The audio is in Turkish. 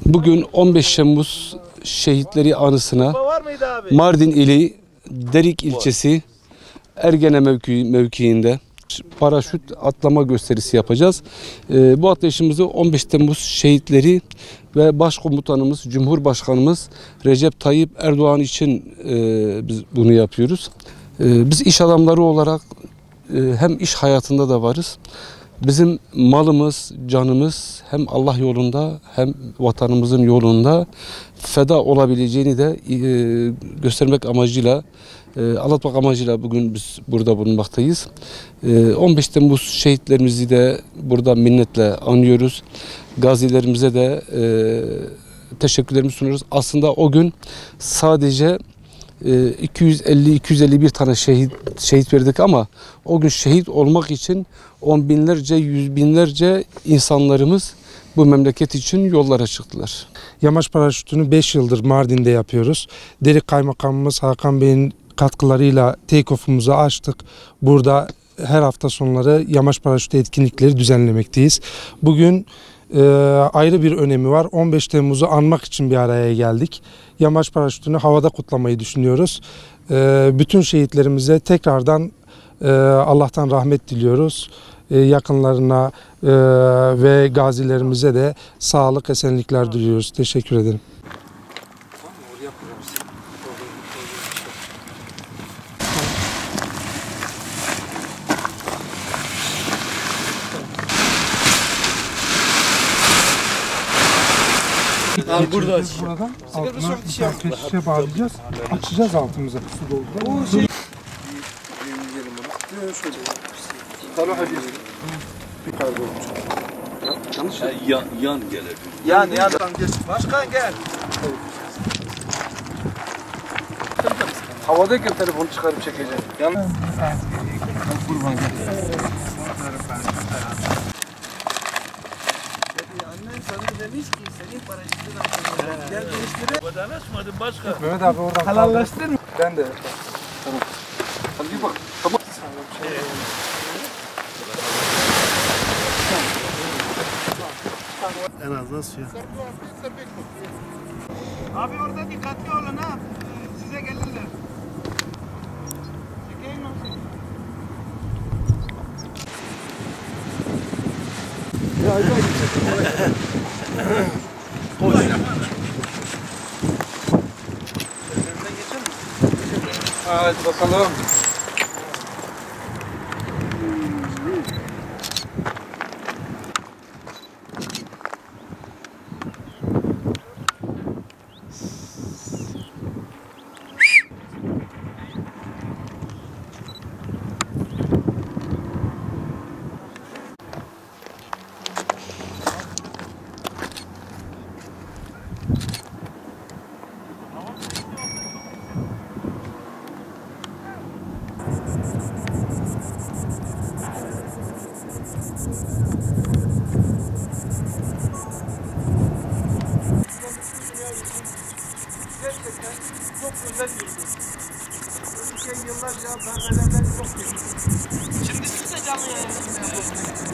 Bugün 15 Temmuz şehitleri anısına Mardin ili Derik ilçesi Ergene mevkiinde paraşüt atlama gösterisi yapacağız. Bu atlayışımızı 15 Temmuz şehitleri ve Başkomutanımız, Cumhurbaşkanımız Recep Tayyip Erdoğan için biz bunu yapıyoruz. Biz iş adamları olarak hem iş hayatında da varız. Bizim malımız, canımız hem Allah yolunda hem vatanımızın yolunda feda olabileceğini de göstermek amacıyla, anlatmak amacıyla bugün biz burada bulunmaktayız. 15 Temmuz şehitlerimizi de burada minnetle anıyoruz. Gazilerimize de teşekkürlerimizi sunuyoruz. Aslında o gün sadece 250-251 tane şehit verdik ama o gün şehit olmak için on binlerce, yüz binlerce insanlarımız bu memleket için yollara çıktılar. Yamaç paraşütünü 5 yıldır Mardin'de yapıyoruz. Derik Kaymakamımız Hakan Bey'in katkılarıyla take-off'umuzu açtık. Burada her hafta sonları yamaç paraşütü etkinlikleri düzenlemekteyiz. Bugün ayrı bir önemi var. 15 Temmuz'u anmak için bir araya geldik. Yamaç paraşütünü havada kutlamayı düşünüyoruz. Bütün şehitlerimize tekrardan Allah'tan rahmet diliyoruz. Yakınlarına ve gazilerimize de sağlık, esenlikler diliyoruz. Teşekkür ederim. Burada aç. Buradan altına keşişe bağlayacağız. Açacağız altımıza. Su dolduralım. Yan gelir. Yan. Başkan gel. Havadayken telefonu çıkarıp çekeceğim. Annen sana demiş ki senin paraşütün gel değiştirin. Buradan açmadın başka. Mehmet abi oradan Halallaştın mı? Ben de. Tamam. Hadi bak. Tamam. En azından suya. Abi orada dikkatli olun ha. Size gelirler. Çekeyim mi? Hadi bakalım. Gerçekten çok özel bir gün. Yıllarca darbelerden çok geçti. Şimdi siz de canlı yayınınızı yapıyorsunuz.